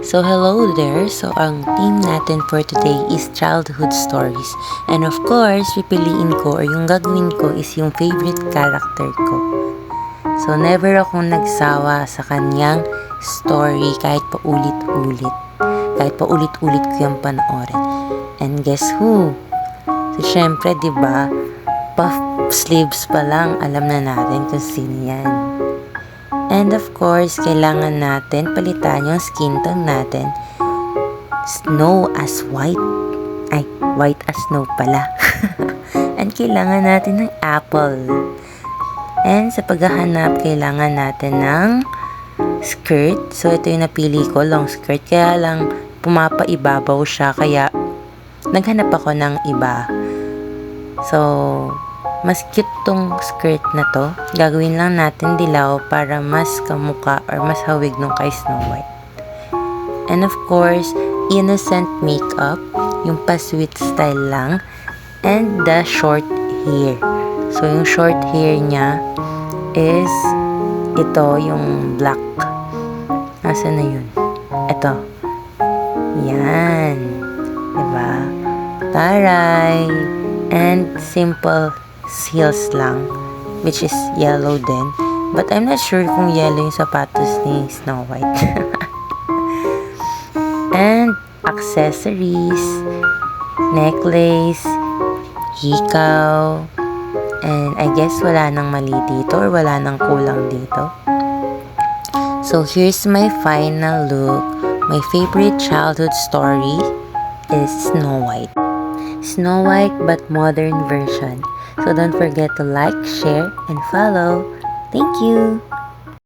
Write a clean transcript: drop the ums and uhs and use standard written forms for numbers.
So hello there. So ang theme natin for today is childhood stories. And of course, pipiliin ko or yung gagawin ko is yung favorite character ko. So never akong nagsawa sa kanyang story kahit paulit-ulit. Kahit paulit-ulit ko yung panoorin. And guess who? So syempre, 'di ba? Puff sleeves pa lang, alam na natin kung sino yan. And of course, kailangan natin palitan yung skin tone natin. Snow as white. Ay, white as snow pala. And kailangan natin ng apple. And sa paghahanap, kailangan natin ng skirt. So, ito yung napili ko, long skirt. Kaya lang, pumapaibabaw siya. Kaya, naghanap ako ng iba. So, mas cute tong skirt na to. Gagawin lang natin dilaw para mas kamuka or mas hawig nung kay Snow White. And of course, innocent makeup, yung pa-sweet style lang, and the short hair. So, yung short hair niya is ito, yung black. Nasaan na yun? Ito. Yan. Diba? Taray! And simple heels lang, which is yellow din. But I'm not sure kung yellow yung sapatos ni Snow White. And accessories, necklace, hikaw, and I guess wala nang mali dito or wala nang kulang dito. So here's my final look. My favorite childhood story is Snow White. Snow White but modern version. So don't forget to like, share, and follow. Thank you!